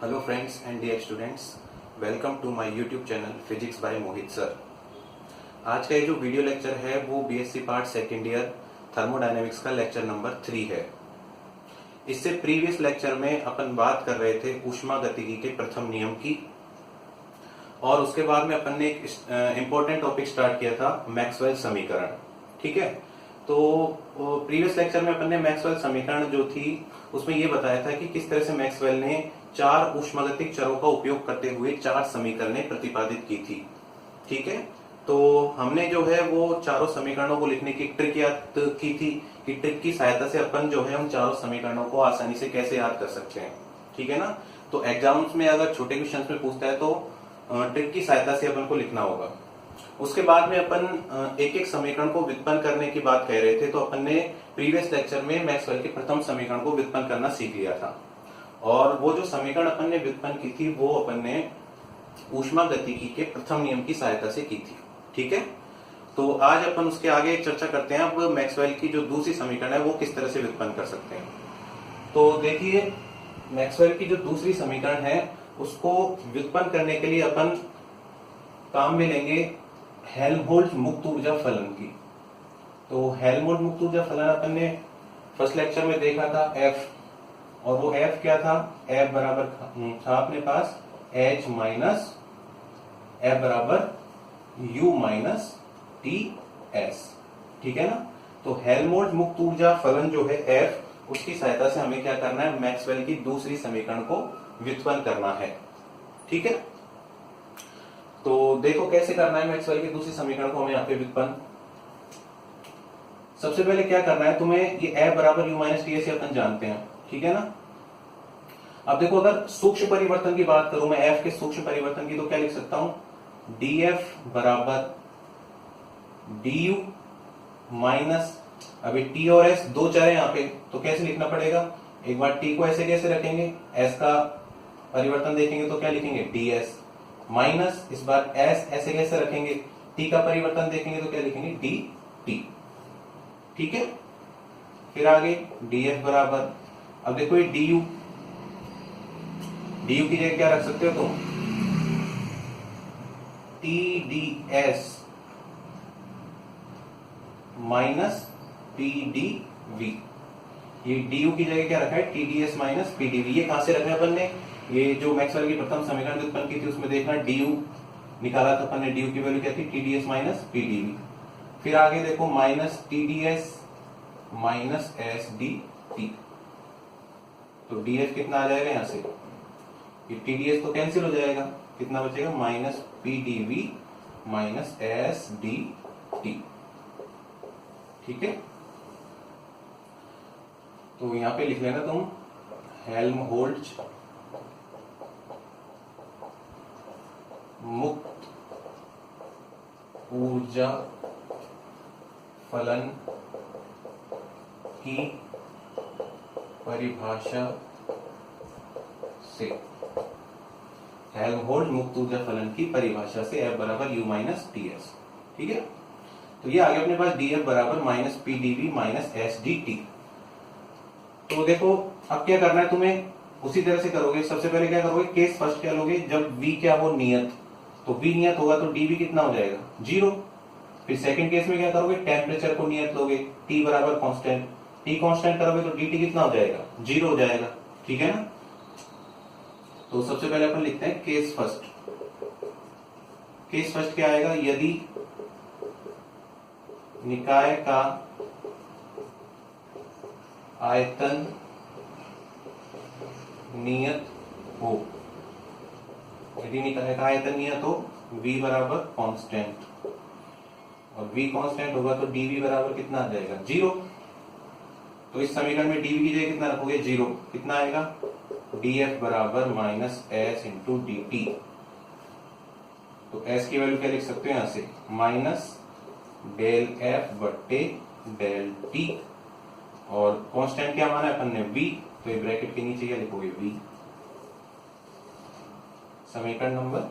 Hello friends and dear students, welcome to my YouTube channel physics by Mohit sir. आज का ये जो video lecture है वो BSc part second year thermodynamics का लेक्चर नंबर 3 है। इससे प्रीवियस लेक्चर में अपन बात कर रहे थे ऊष्मागतिकी के प्रथम नियम की, और उसके बाद में अपन ने एक इम्पोर्टेंट टॉपिक स्टार्ट किया था, मैक्सवेल समीकरण। ठीक है, तो प्रीवियस लेक्चर में अपन ने मैक्सवेल समीकरण जो थी उसमें ये बताया था कि किस तरह से मैक्सवेल ने चार ऊष्मागतिक चरों का उपयोग करते हुए चार समीकरणें प्रतिपादित की थी। ठीक है, तो हमने जो है वो चारों समीकरणों को लिखने की ट्रिक याद की थी कि ट्रिक की सहायता से अपन जो है उन चारों समीकरणों को आसानी से कैसे याद कर सकते हैं। ठीक है ना, तो एग्जाम्स में अगर छोटे क्वेश्चन में पूछता है तो ट्रिक की सहायता से अपन को लिखना होगा। उसके बाद में अपन एक एक समीकरण को व्युत्पन्न करने की बात कह रहे थे, तो अपन ने प्रीवियस लेक्चर में मैक्सवेल के प्रथम समीकरण को व्युत्पन्न करना सीख लिया था, और वो जो समीकरण अपन ने व्युत्पन्न की थी वो अपन ने ऊष्मागतिकी के प्रथम नियम की सहायता से की थी। ठीक है, तो आज अपन उसके आगे चर्चा करते हैं। अब मैक्सवेल की जो दूसरी समीकरण है वो किस तरह से व्युत्पन्न कर सकते हैं। तो देखिए, मैक्सवेल की जो दूसरी समीकरण है उसको व्युत्पन्न करने के लिए अपन काम में लेंगे हेल्महोल्ट्ज मुक्त ऊर्जा फलन की। तो हेल्महोल्ट्ज मुक्त ऊर्जा फलन अपन ने फर्स्ट लेक्चर में देखा था F, और वो F क्या था, F बराबर था अपने पास H माइनस F बराबर U माइनस TS। ठीक है ना, तो हेल्महोल्ट्ज मुक्त ऊर्जा फलन जो है F, उसकी सहायता से हमें क्या करना है, मैक्सवेल की दूसरी समीकरण को व्युत्पन्न करना है। ठीक है, तो देखो कैसे करना है मैक्सवेल की दूसरी समीकरण को हमें यहाँ पे व्युत्पन्न। सबसे पहले क्या करना है तुम्हें, ये F बराबर U माइनस TS अपन जानते हैं। ठीक है ना, अब देखो अगर सूक्ष्म परिवर्तन की बात करूं मैं, F के सूक्ष्म परिवर्तन की, तो क्या लिख सकता हूं, DF बराबर DU माइनस, अभी T और S दो चर है यहाँ पे, तो कैसे लिखना पड़ेगा, एक बार T को ऐसे कैसे रखेंगे, S का परिवर्तन देखेंगे तो क्या लिखेंगे DS माइनस, इस बार S ऐसे कैसे रखेंगे, T का परिवर्तन देखेंगे तो क्या लिखेंगे DT। ठीक है, फिर आगे DF बराबर, अब देखो ये DU की जगह क्या रख सकते हो तुम, TDS माइनस PDV। ये DU की जगह क्या रखा है, TDS माइनस PDV। ये कहां से रखा है अपन ने, ये जो मैक्सवेल की प्रथम समीकरण उत्पन्न की थी उसमें देखना DU निकाला था अपन ने, DU की वैल्यू क्या थी, TDS माइनस PDV। फिर आगे देखो माइनस TDS माइनस SDT, तो DS कितना आ जाएगा यहाँ से, ये TDS तो कैंसिल हो जाएगा, कितना बचेगा, माइनस PDV माइनस SDT। ठीक है, तो यहां पे लिख लेना तुम हेल्महोल्ट्ज मुक्त ऊर्जा फलन की परिभाषा से, हेल्महोल्ट्ज मुक्त ऊर्जा फलन की परिभाषा से F बराबर U माइनस TS। ठीक है, तो ये आगे अपने पास DF बराबर माइनस PDV माइनस SDT। तो देखो अब क्या करना है तुम्हें, उसी तरह से करोगे। सबसे पहले क्या करोगे, केस फर्स्ट क्या लोगे, जब V क्या हो नियत, तो V नियत होगा तो DV कितना हो जाएगा, 0। फिर सेकंड केस में क्या करोगे, टेम्परेचर को नियत लोगे, T बराबर कांस्टेंट, T कांस्टेंट करोगे तो DT कितना हो जाएगा, 0 हो जाएगा। ठीक है ना, तो सबसे पहले अपन लिखते हैं केस फर्स्ट। केस फर्स्ट क्या आएगा, यदि निकाय का आयतन नियत हो, यदि निकाय का आयतन नियत हो, V बराबर कांस्टेंट, और V कांस्टेंट होगा तो dV बराबर कितना आ जाएगा, 0। तो इस समीकरण में dV की जगह कितना रखोगे, 0। कितना आएगा, DF बराबर माइनस S इंटू DT। तो S की वैल्यू क्या लिख सकते हो यहां से, माइनस डेल F बट्टे डेल T, और कांस्टेंट क्या माना है अपन ने, V, तो ये ब्रैकेट के नीचे क्या लिखोगे, V। समीकरण नंबर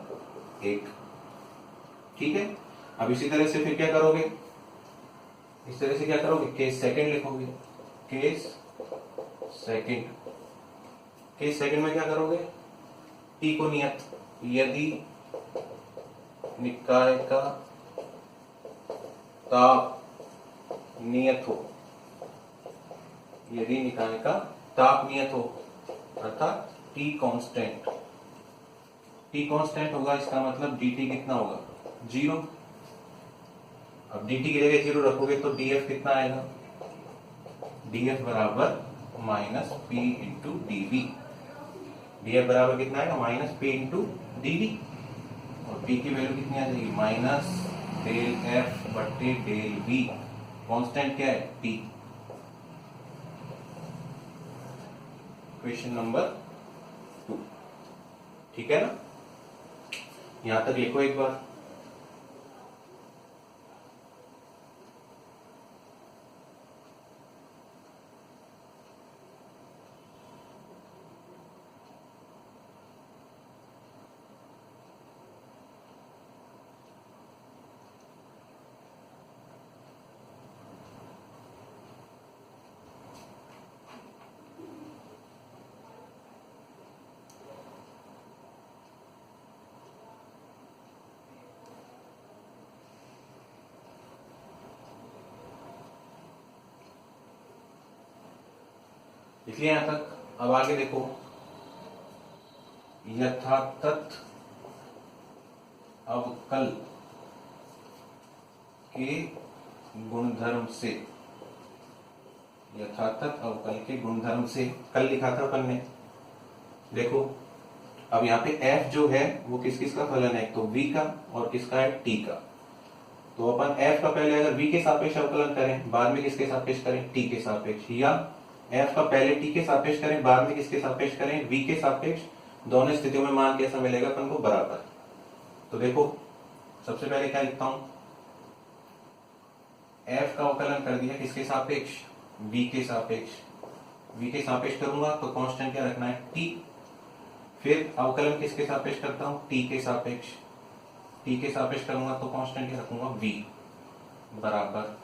1। ठीक है, अब इसी तरह से फिर क्या करोगे, इस तरह से क्या करोगे, केस सेकंड लिखोगे, केस सेकंड। केस सेकंड में क्या करोगे, टी को नियत, यदि निकाय का ताप नियत हो, यदि निकाय का ताप नियत हो अर्थात टी कांस्टेंट, टी कांस्टेंट होगा इसका मतलब dt कितना होगा 0। अब dt की जगह 0 रखोगे तो df कितना आएगा, df बराबर minus p into dv, df बराबर कितना आएगा माइनस p इंटू dv, और p की वैल्यू कितनी आ जाएगी माइनस डेल f बट्टे डेल v, कांस्टेंट क्या है t। क्वेश्चन नंबर 2, ठीक है ना, यहां तक लिखो एक बार। इसलिए यहां तक। अब आगे देखो, यथातथ अवकल के गुणधर्म से, यथातथ अवकल के गुणधर्म से कल लिखा था अपन ने। देखो अब यहाँ पे f जो है वो किस किस का फलन है, तो v का और किसका है t का। तो अपन f का पहले अगर v के सापेक्ष अवकलन करें, बाद में किसके सापेक्ष करें t के सापेक्ष, या f का पहले t के सापेक्ष करें बाद में किसके सापेक्ष करें v के सापेक्ष, दोनों स्थितियों में मान कैसा मिलेगा अपन को बराबर। तो देखो सबसे पहले क्या लिखता हूं, f का अवकलन कर दिया किसके सापेक्ष, v के सापेक्ष, v के सापेक्ष करूंगा तो कांस्टेंट क्या रखना है t, फिर अवकलन किसके सापेक्ष करता हूं t के सापेक्ष, t के सापेक्ष करूंगा तो कांस्टेंट क्या रखूंगा v बराबर।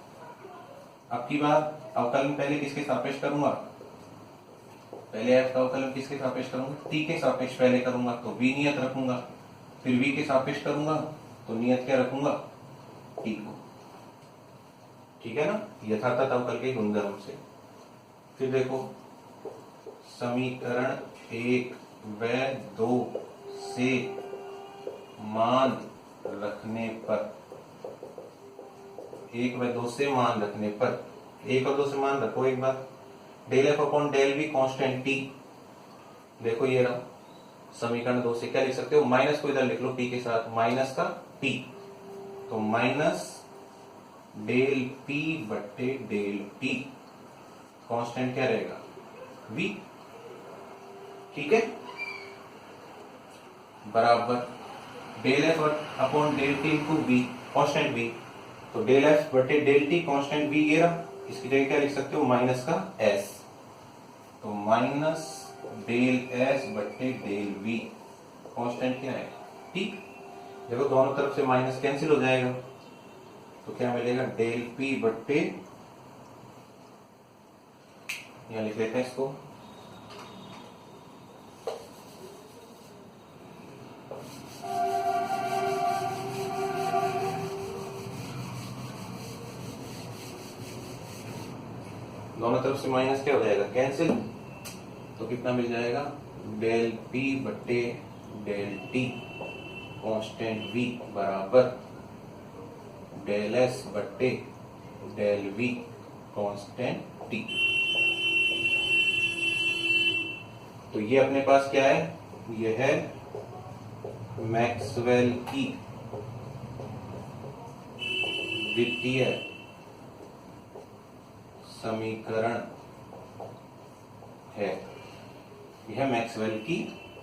अब की बार अवकलन पहले किसके सापेक्ष करूंगा, पहले f का अवकलन किसके सापेक्ष करूंगा, t के सापेक्ष पहले करूंगा तो v नियत रखूंगा, फिर v के सापेक्ष करूंगा तो नियत क्या रखूंगा t को, ठीक है ना, यथातथ अवकल के गुणधर्म से। फिर देखो समीकरण 1 व 2 से मान रखने पर, 1 व 2 से मान रखने पर, 1 और 2 से मान रखो एक बार, del F upon del V constant T. देखो ये रहा समीकरण 2 से क्या लिख सकते हो, माइनस को इधर लिख लो p के साथ, माइनस का t, तो माइनस डेल p बट्टे डेल t, कांस्टेंट क्या रहेगा v, ठीक है, बराबर del F upon del T into V, constant v, तो डेल एफ बटे डेल टी कांस्टेंट v ये रहा, इसकी जगह क्या लिख सकते हो माइनस का s, तो माइनस डेल s बटे डेल v, कांस्टेंट क्या है t। देखो दोनों तरफ से माइनस कैंसिल हो जाएगा तो क्या मिलेगा डेल p बटे, यहां लिख लेते हैं इसको, दोनों तरफ से माइनस क्या हो जाएगा कैंसिल, तो कितना मिल जाएगा डेल p बट्टे डेल t कांस्टेंट v बराबर डेल s बट्टे डेल v कांस्टेंट t। तो ये अपने पास क्या है, ये है मैक्सवेल की द्वितीय समीकरण है, यह मैक्सवेल की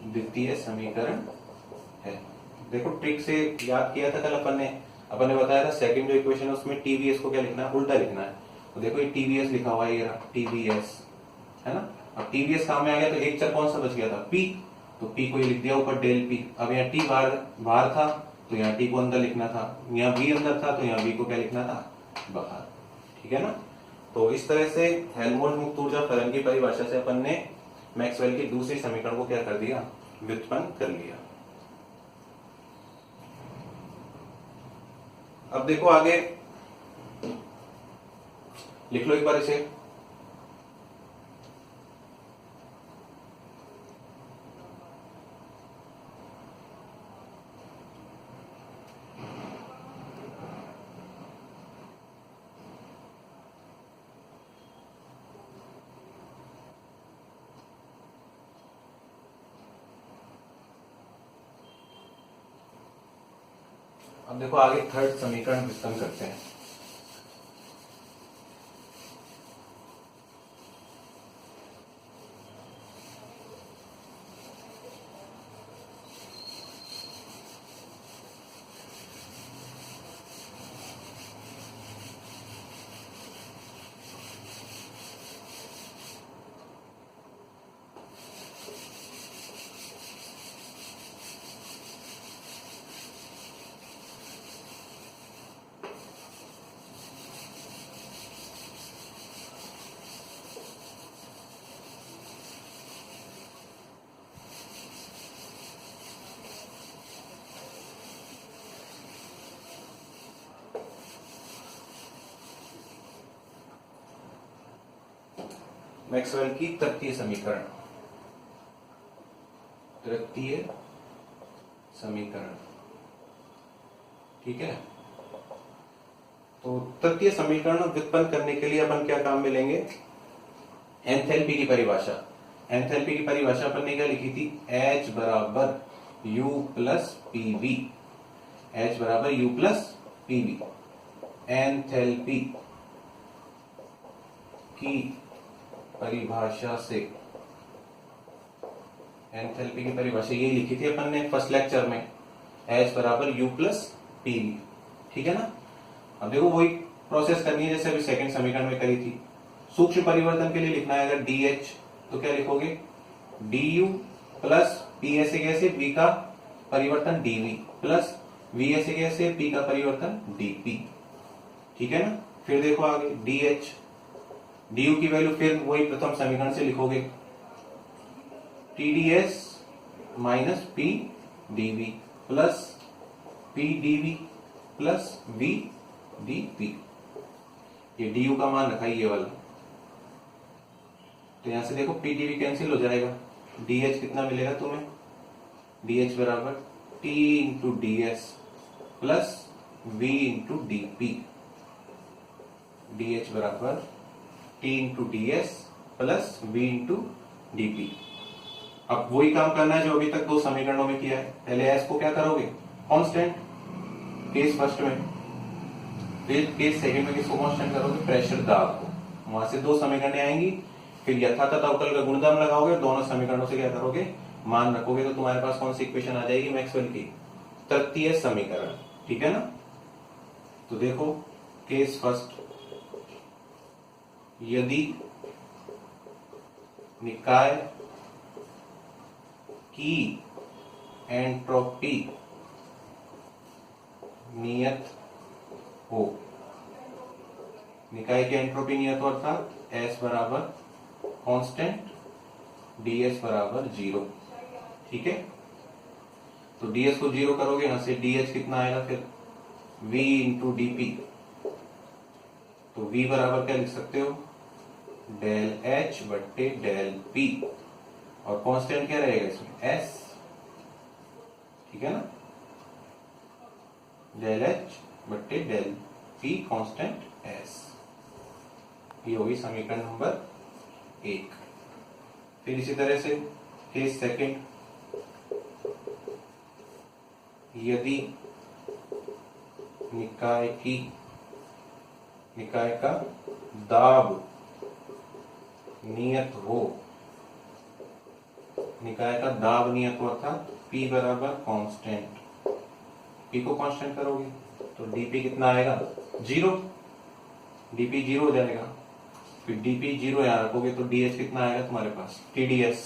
द्वितीय समीकरण है। देखो ट्रिक से याद किया था कल अपन ने बताया था सेकंड जो इक्वेशन है उसमें टीवीएस को क्या लिखना है, उल्टा लिखना है। तो देखो ये टीवीएस लिखा हुआ है, ये टीवीएस है ना। अब टीवीएस काम में आ गया तो एक चर कौन सा बच गया था p, तो p को ये लिख दिया ऊपर डेल p। अब यहाँ t बाहर था तो यहाँ t को अंदर लिखना था, यहाँ v अंदर था तो यहाँ v को क्या लिखना था बाहर, ठीक है ना। तो इस तरह से हेल्महोल्ट्ज मुक्त ऊर्जा फलन की परिभाषा से अपन ने मैक्सवेल की दूसरी समीकरण को क्या कर दिया, व्युत्पन्न कर लिया। अब देखो आगे लिख लो एक बार इसे। अब देखो आगे थर्ड समीकरण व्युत्पन्न करते हैं। मैक्सवेल की तृतीय समीकरण, तृतीय समीकरण, ठीक है। तो तृतीय समीकरण व्युत्पन्न करने के लिए अपन क्या काम में लेंगे, एंथैल्पी की परिभाषा। एंथैल्पी की परिभाषा अपन ने क्या लिखी थी, H बराबर U प्लस PV, H बराबर U प्लस PV। एंथैल्पी की परिभाषा से, एंथैल्पी की परिभाषा ये लिखी थी अपन ने फर्स्ट लेक्चर में, H बराबर U प्लस PV, ठीक है ना। अब देखो वही प्रोसेस करनी है जैसे अभी सेकंड समीकरण में करी थी। सूक्ष्म परिवर्तन के लिए लिखना है अगर DH तो क्या लिखोगे, DU प्लस P ऐसे कैसे V का परिवर्तन DV प्लस V ऐसे कैसे P का परिवर्तन DP, ठीक है ना। फिर देखो आगे DH, DU की वैल्यू फिर वही प्रथम समीकरण से लिखोगे, TDS minus PDV plus PDV plus VDP। ये DU का मान रखा है ये वाला, तो यहां से देखो PDV कैंसिल हो जाएगा, DH कितना मिलेगा तुम्हें, DH बराबर T into DS plus V into DP, DH बराबर T into DS plus V into DP। अब वही काम करना है जो अभी तक दो समीकरणों में किया है। पहले S को क्या करोगे, कांस्टेंट, केस फर्स्ट में, फिर केस सेकंड में किसको कांस्टेंट करोगे, प्रेशर दाब को। वहां से दो समीकरणें आएंगी, फिर यथातथ अवकल का गुणधर्म लगाओगे, दोनों समीकरणों से क्या करोगे, मान रखोगे, तो तुम्हारे पास कौन सी इक्वेशन आ जाएगी, मैक्सवेल की तृतीय समीकरण, ठीक है ना। तो देखो केस फर्स्ट, यदि निकाय की एंट्रोपी नियत हो, निकाय की एंट्रोपी नियत हो अर्थात S बराबर कांस्टेंट, DS बराबर 0, ठीक है। तो DS को 0 करोगे, यहां से DH कितना आएगा, फिर V इंटू DP, तो V बराबर क्या लिख सकते हो, डेल H बट्टे डेल P, और कांस्टेंट क्या रहेगा इसमें, S, ठीक है ना, डेल H बट्टे डेल P कांस्टेंट S। ये होगी समीकरण नंबर 1। फिर इसी तरह से केस सेकंड, यदि निकाय का दाब नियत हो, निकाय का दाब नियत हो अर्थात P बराबर कांस्टेंट, P को कांस्टेंट करोगे तो DP कितना आएगा, 0, DP 0 हो जाएगा, फिर DP 0 यहां रखोगे तो DH कितना आएगा तुम्हारे पास, TDS,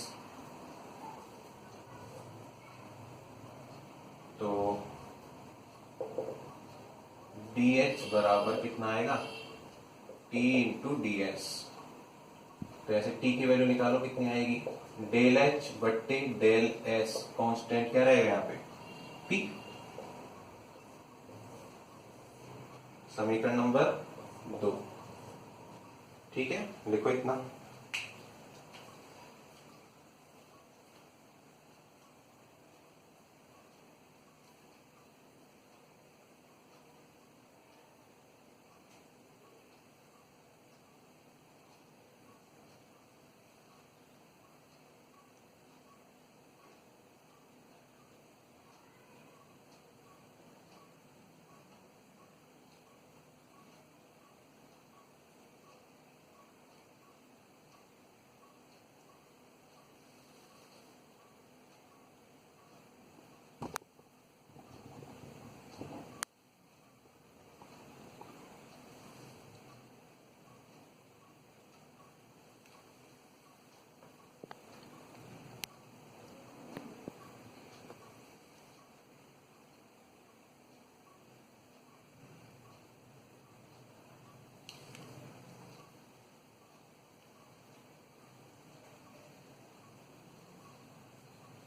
तो DH बराबर कितना आएगा, T इंटू DS। तो ऐसे T की वैल्यू निकालो कितनी आएगी, डेल एच बट्टे डेल एस कांस्टेंट क्या रहेगा यहाँ पे पी। समीकरण नंबर 2। ठीक है, लिखो इतना।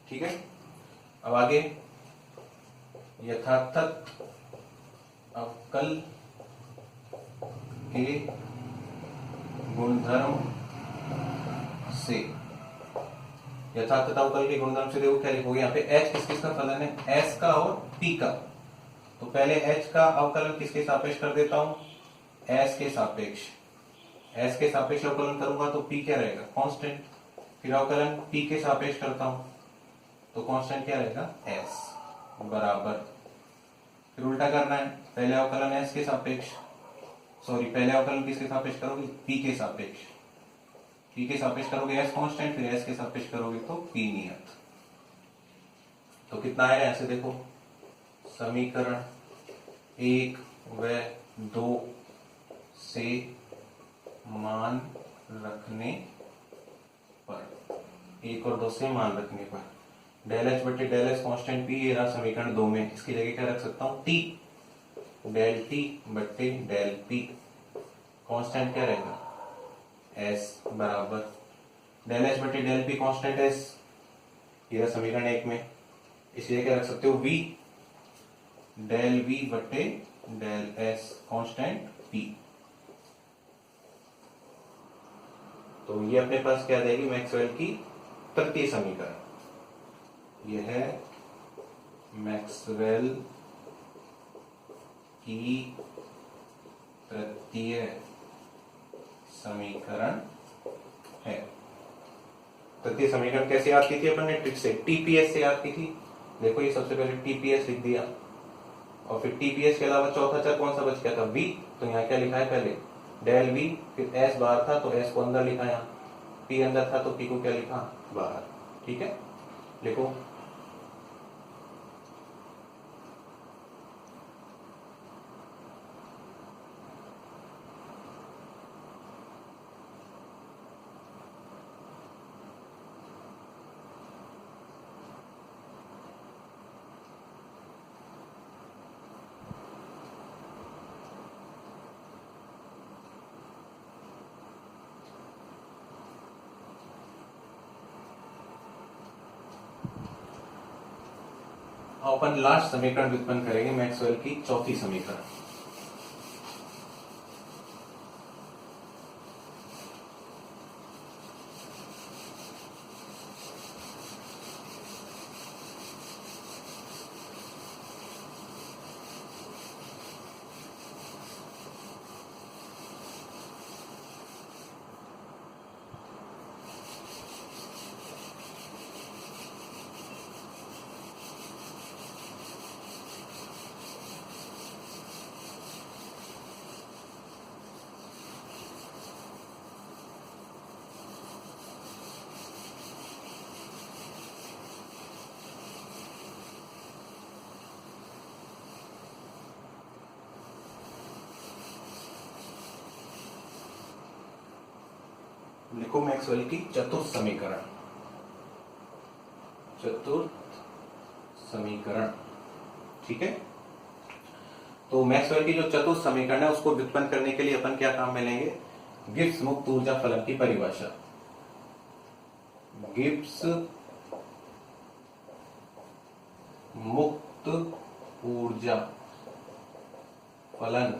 ठीक है, अब आगे यथार्थक अवकल के गुणधर्म से, यथार्थक अवकल के गुणधर्म से देखो क्या लिखोगे यहाँ पे, एच किस किस का फलन है, एस का और पी का। तो पहले एच का अवकलन किसके सापेक्ष कर देता हूं, एस के सापेक्ष। एस के सापेक्ष अवकलन करूंगा तो पी क्या रहेगा कांस्टेंट, फिर अवकलन पी के सापेक्ष करता हूं तो कांस्टेंट क्या रहेगा एस बराबर, फिर उल्टा करना है, पहले अवकलन एस के सापेक्ष, सॉरी पहले अवकलन किसके सापेक्ष करोगे, पी के सापेक्ष। पी के सापेक्ष करोगे एस कांस्टेंट, फिर एस के सापेक्ष करोगे तो पी नियत। तो कितना आएगा ऐसे देखो, समीकरण 1 व 2 से मान रखने पर, 1 और 2 से मान रखने पर डेल एच बटे डेल एस कॉन्स्टेंट पी, ये रहा समीकरण 2 में। इसकी जगह क्या रख सकता हूं, टी, डेल टी बटे डेल पी, कॉन्स्टेंट क्या रहेगा एस बराबर डेल एच बटे डेल पी कॉन्स्टेंट एस, ये रहा समीकरण 1 में। इसलिए क्या रख सकते हो वी, डेल वी बटे डेल एस कॉन्स्टेंट पी। तो ये अपने पास क्या देगी, मैक्सवेल की तृतीय समीकरण। यह है मैक्सवेल की तृतीय समीकरण है। तृतीय समीकरण कैसे याद की थी अपन ने, ट्रिक से, टीपीएस से याद की थी। देखो ये सबसे पहले टीपीएस लिख दिया, और फिर टीपीएस के अलावा चौथा चर कौन सा बच गया था, वी। तो यहाँ क्या लिखा है, पहले डेल वी, फिर एस बाहर था तो एस को अंदर लिखा, यहाँ पी अंदर था तो पी को क्या लिखा बाहर। ठीक है, लिखो अपन लास्ट समीकरण व्युत्पन्न करेंगे, मैक्सवेल की चौथी समीकरण। लिखो मैक्सवेल की चतुर्थ समीकरण, चतुर्थ समीकरण। ठीक है, तो मैक्सवेल की जो चतुर्थ समीकरण है उसको व्युत्पन्न करने के लिए अपन क्या काम में लेंगे, गिब्स मुक्त ऊर्जा फलन की परिभाषा। गिब्स मुक्त ऊर्जा फलन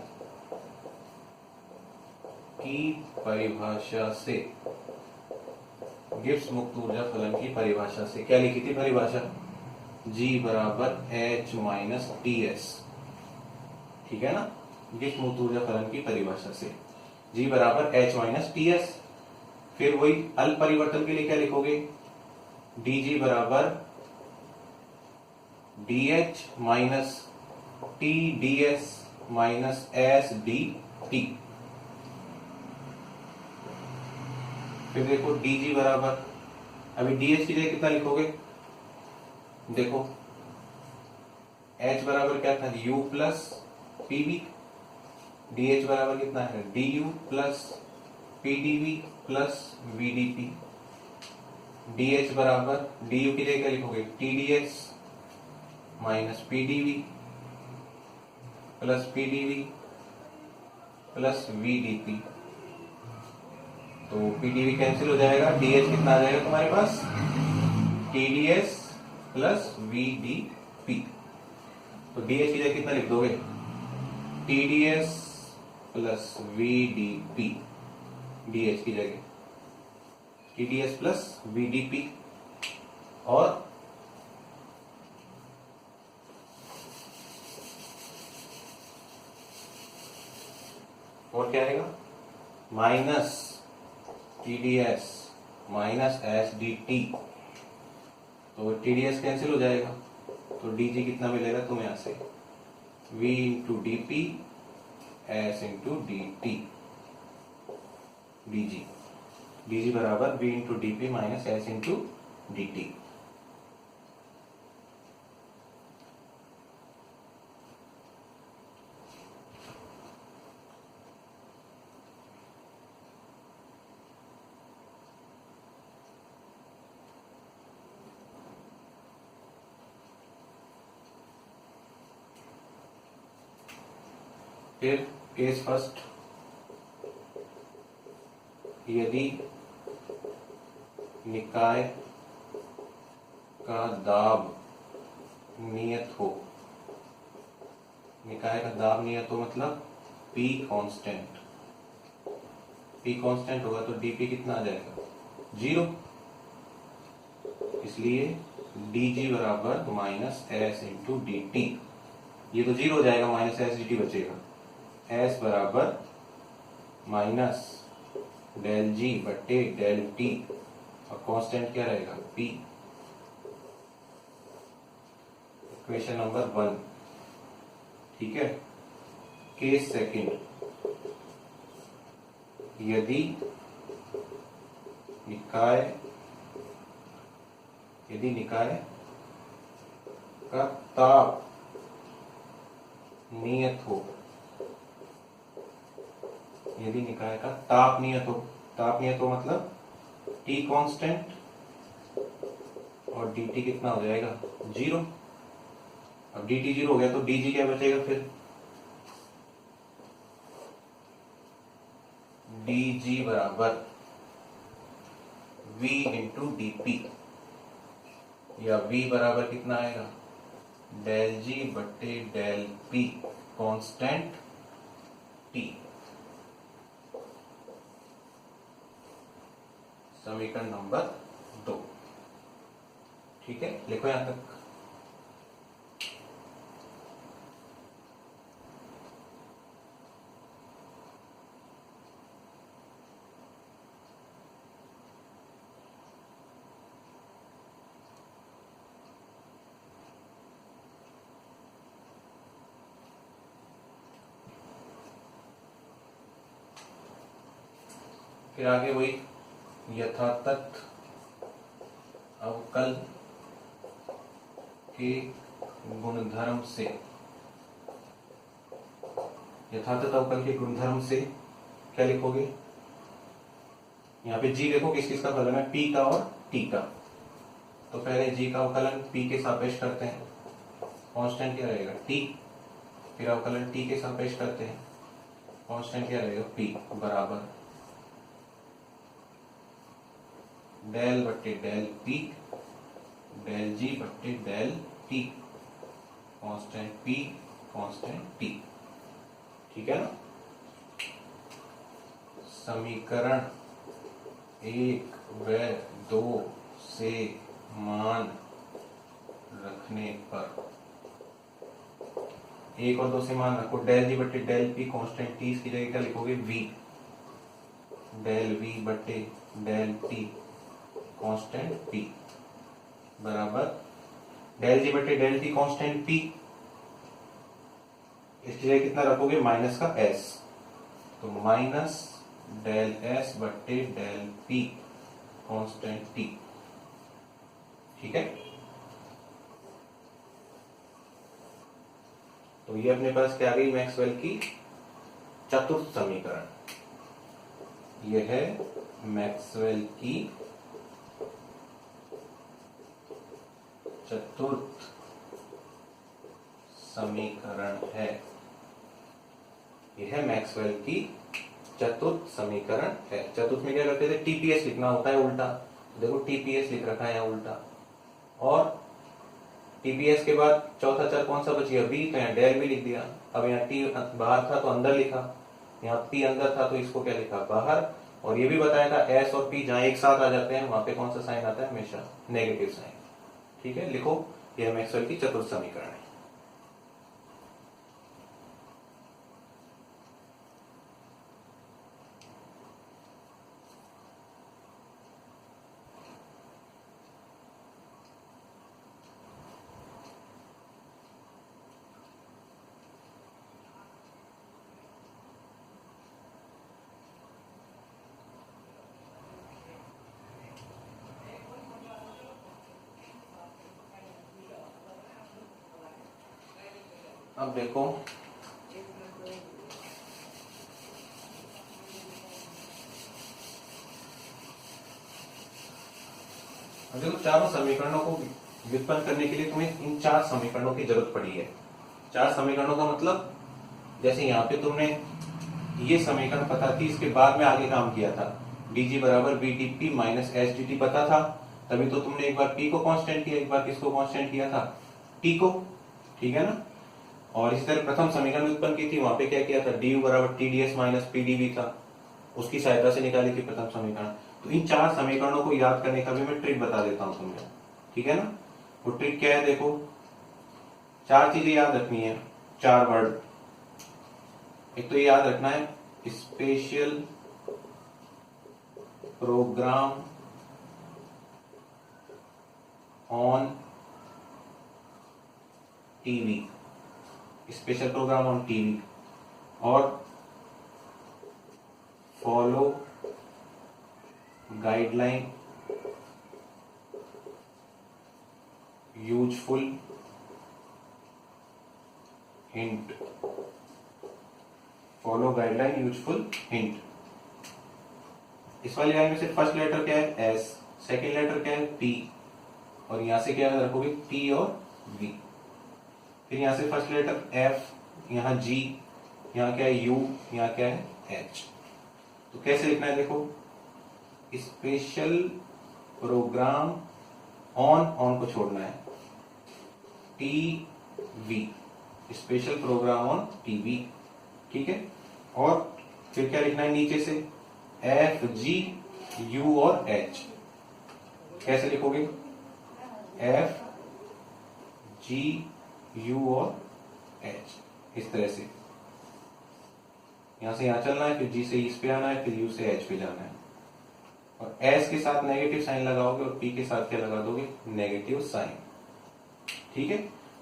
की परिभाषा से, गिब्स मुक्त ऊर्जा फलन की परिभाषा से क्या लिखी थी परिभाषा? G बराबर H माइनस TS, ठीक है ना। गिब्स मुक्त ऊर्जा फलन की परिभाषा से G बराबर H माइनस TS। फिर वही अल्प परिवर्तन के लिए क्या लिखोगे? dg बराबर dh minus t ds minus s dt। फिर देखो dg बराबर, अभी dh की जगह कितना लिखोगे? देखो h बराबर क्या था? u plus pv। dh बराबर कितना है? du plus pdv plus vdp। dh बराबर du की जगह क्या लिखोगे? tds minus pdv plus pdv plus vdp। तो pdv कैंसिल हो जाएगा, dh कितना आ जाएगा तुम्हारे पास? tds plus vdp। तो dh की जगह कितना लिख दोगे? tds प्लस vdp, dh की जगह TDS प्लस VDP। और क्या आएगा? Minus TDS minus SDT। तो TDS कैंसिल हो जाएगा, तो DG कितना मिलेगा तुम्हें यहां से? V into DP S into DT। DG बराबर V into DP minus S into DT। फिर केस फर्स्ट, यदि निकाय का दाब नियत हो, निकाय का दाब नियत हो मतलब P कांस्टेंट, P कांस्टेंट होगा तो dP कितना आ जाएगा? 0। इसलिए dg बराबर माइनस S इंटू dt। ये तो 0 हो जाएगा, माइनस S dt बचेगा। S बराबर माइनस डेल G बटे डेल T, और कांस्टेंट क्या रहेगा? P। इक्वेशन नंबर 1, ठीक है। केस सेकंड, यदि निकाय का ताप नियत हो, यदि निकाय का ताप नियत हो मतलब T कांस्टेंट और dt कितना हो जाएगा? 0। अब dt 0 हो गया तो dg क्या बचेगा? फिर dg बराबर v इंटू dp, या v बराबर कितना आएगा? डेल g बटे डेल p कांस्टेंट t। समीकरण नंबर 2, ठीक है। लिखो यहां तक। फिर आगे वही यथातथ अवकल के गुणधर्म से, यथातथ अवकल के गुणधर्म से क्या लिखोगे? यहाँ पे g देखो किस किस का फलन है? p का और t का। तो पहले g का अवकलन p के सापेक्ष करते हैं, कांस्टेंट क्या रहेगा? t। फिर अवकलन t के सापेक्ष करते हैं, कांस्टेंट क्या रहेगा? p बराबर डेल बट्टे डेल पी डेल जी बट्टे del T, constant P constant T. ठीक है ना। समीकरण 1 व 2 से मान रखने पर, 1 और 2 से मान रखो, डेल जी बट्टे डेल पी कांस्टेंट टी, इसकी जगह क्या लिखोगे, वी, डेल वी बट्टे डेल टी कांस्टेंट पी बराबर डेल जी बट्टे डेल टी कांस्टेंट पी, इसकी जगह कितना रखोगे, माइनस का एस, तो माइनस डेल एस बट्टे डेल पी कांस्टेंट टी। ठीक है। तो ये अपने पास क्या आ गई, मैक्सवेल की चतुर्थ समीकरण। यह है मैक्सवेल की चतुर्थ समीकरण है। यह है मैक्सवेल की चतुर्थ समीकरण है। चतुर्थ में क्या करते थे, टीपीएस लिखना होता है उल्टा, देखो टीपीएस लिख रखा है यहाँ उल्टा, और टीपीएस के बाद चौथा चर कौन सा बच गया, बी, तो यहाँ डेल भी लिख दिया। अब यहाँ टी बाहर था तो अंदर लिखा, यहाँ पी अंदर था तो इसको क्या लिखा, बाहर। और ये भी बताया था एस और पी जहां एक साथ आ जाते हैं वहां पे कौन सा साइन आता है, हमेशा नेगेटिव साइन। ठीक है, लिखो यह मैक्सवेल की चतुर्थ समीकरण है। अब देखो चारों समीकरणों को व्युत्पन्न करने के लिए तुम्हें इन 4 समीकरणों की जरूरत पड़ी है। 4 समीकरणों का मतलब, जैसे यहाँ पे तुमने ये समीकरण पता थी, इसके बाद में आगे काम किया था, dg बराबर bdp माइनस एच dt पता था, तभी तो तुमने एक बार p को कांस्टेंट किया, एक बार किसको कांस्टेंट किया था, t को। ठीक है ना। और इस तरह प्रथम समीकरण उत्पन्न की थी, वहां पे क्या किया था, du बराबर tds माइनस pdv था, उसकी सहायता से निकाली थी प्रथम समीकरण। तो इन 4 समीकरणों को याद करने का भी मैं ट्रिक बता देता हूं तुम्हें। ठीक है ना। वो ट्रिक क्या है, देखो 4 चीजें याद रखनी है, 4 वर्ड। एक तो ये याद रखना है, special programme on TV, special programme on TV, और follow guideline useful hint, follow guideline useful hint. इस वाली लाइन में से फर्स्ट लेटर क्या है, एस, सेकेंड लेटर क्या है, पी, और यहां से क्या रखोगे, टी और वी। फिर यहां से फर्स्ट लेटर एफ, यहां जी, यहां क्या है, यू, यहां क्या है, एच। तो कैसे लिखना है, देखो स्पेशल प्रोग्राम ऑन को छोड़ना है, T V, special programme on TV. ठीक है। और फिर क्या लिखना है नीचे से, एफ जी यू और एच। कैसे लिखोगे, एफ जी यू और एच, इस तरह से। यहां से यहां चलना है, फिर जी से इस पे आना है, फिर यू से एच पे जाना है, और एस के साथ नेगेटिव साइन लगाओगे और पी के साथ क्या लगा दोगे, नेगेटिव साइन। ठीक है।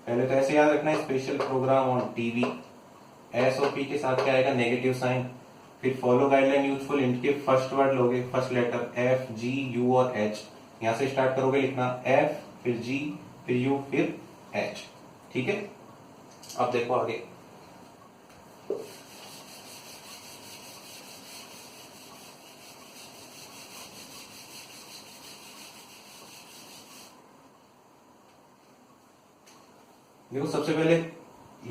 पहले तो ऐसे याद रखना है, special programme on TV, S और पी के साथ क्या आएगा, नेगेटिव साइन। फिर फॉलो गाइडलाइन यूजफुल हिंट के फर्स्ट वर्ड लोगे, first letter F G U और एच। यहां से स्टार्ट करोगे लिखना, एफ फिर जी फिर यू फिर एच। ठीक है। अब देखो आगे, देखो सबसे पहले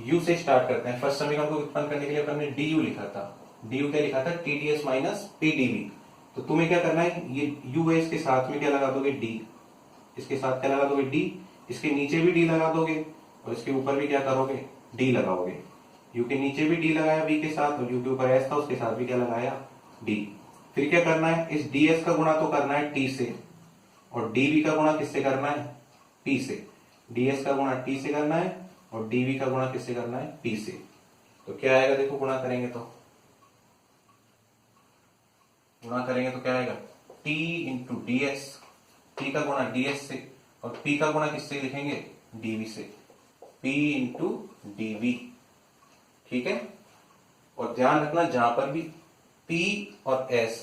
u से स्टार्ट करते हैं। फर्स्ट समीकरण को उत्पन्न करने के लिए अपन ने du लिखा था, du क्या लिखा था, tds माइनस pdv। तो तुम्हें क्या करना है, ये u है, इसके साथ में क्या लगा दोगे, d, इसके साथ क्या लगा दोगे, d, इसके नीचे भी d लगा दोगे और इसके ऊपर भी क्या करोगे, d लगाओगे। u के नीचे भी d लगाया v के साथ, और u के ऊपर s था उसके साथ भी क्या लगाया, d। फिर क्या करना है, इस ds का गुणा तो करना है t से, और dv का गुणा किससे करना है, p से। ds का गुणा t से करना है और dv का गुणा किससे करना है, p से। तो क्या आएगा, देखो गुणा करेंगे तो क्या आएगा, t into D S, t का गुणा ds से, और p का गुणा किससे लिखेंगे, dv से, p इंटू dv। ठीक है, और ध्यान रखना जहां पर भी p और s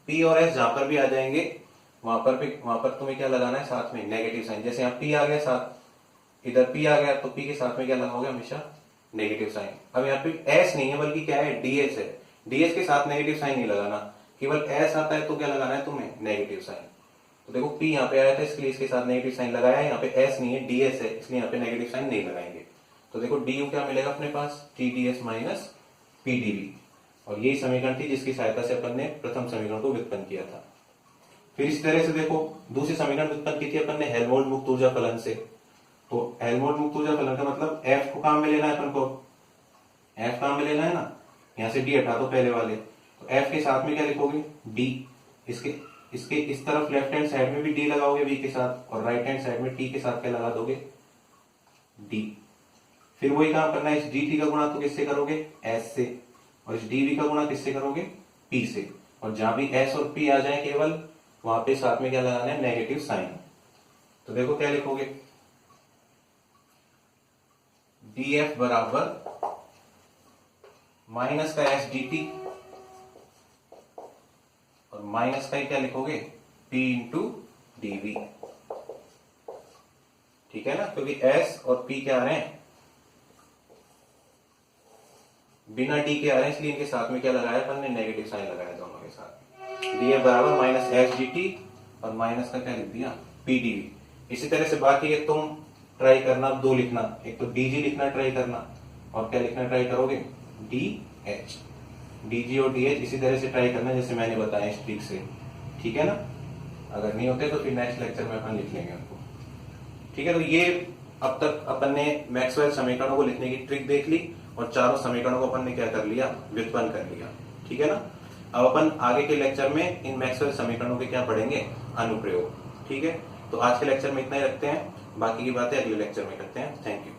जहां पर भी आ जाएंगे वहां पर तुम्हें क्या लगाना है, साथ में नेगेटिव साइन। जैसे यहाँ p आ गया साथ, इधर p आ गया, तो p के साथ में क्या लगाओगे, हमेशा नेगेटिव साइन। अब यहाँ पे s नहीं है बल्कि क्या है, ds है, ds के साथ नेगेटिव साइन नहीं लगाना, केवल s आता है तो क्या लगाना है तुम्हें, नेगेटिव साइन। तो देखो p यहाँ पे आया था इसलिए इसके साथ नेगेटिव साइन लगाया है, यहाँ पे s नहीं है ds है इसलिए यहाँ पे नेगेटिव साइन नहीं लगाएंगे। तो देखो du क्या मिलेगा अपने पास, tds माइनस pdv, और यही समीकरण थी जिसकी सहायता से अपन ने प्रथम समीकरण को व्युत्पन्न किया था। फिर इस तरह से देखो दूसरी समीकरण व्युत्पन्न की थी अपन ने हेल्महोल्ट्ज मुक्त ऊर्जा फलन से। तो हेल्महोल्ट्ज मुक्त ऊर्जा फलन का मतलब f को काम में लेना है अपन को, f काम में लेना है ना, यहाँ से d हटा दो पहले वाले, तो f के साथ में क्या लिखोगे, d, इसके इस तरफ लेफ्ट हैंड साइड में भी d लगाओगे v के साथ, और राइट हैंड साइड में t के साथ क्या लगा दोगे, d। फिर वही काम करना है, इस dt का गुणा तो किससे करोगे, s से, और इस dv का गुणा किससे करोगे, p से, और जहां भी s और p आ जाए केवल वहां पे साथ में क्या लगाना है, नेगेटिव साइन। तो देखो क्या लिखोगे, df बराबर माइनस का s dt, और माइनस का ही क्या लिखोगे, p इंटू dv। ठीक है ना, क्योंकि s और p क्या आ रहे हैं, बिना d के आ रहे हैं, इसलिए इनके साथ में क्या लगाया अपन ने, नेगेटिव साइन लगाया दोनों के साथ। df बराबर माइनस एस dt और माइनस का क्या लिख दिया, पी dv। इसी तरह से बाकी है, तुम ट्राई करना दो लिखना, एक तो dg लिखना ट्राई करना, और क्या लिखना ट्राई करोगे, dh, dg और dh इसी तरह से ट्राई करना जैसे मैंने बताया इस ट्रिक से। ठीक है ना, अगर नहीं होते तो फिर नेक्स्ट लेक्चर में अपन लिख लेंगे उनको। ठीक है, तो ये अब तक अपन ने मैक्सवेल समीकरणों को लिखने की ट्रिक देख ली, और चारों समीकरणों को अपन ने क्या कर लिया, व्युत्पन्न कर लिया। ठीक है ना, अब अपन आगे के लेक्चर में इन मैक्सवेल समीकरणों के क्या पढ़ेंगे, अनुप्रयोग। ठीक है, तो आज के लेक्चर में इतना ही रखते हैं, बाकी की बातें अगले लेक्चर में करते हैं। Thank you.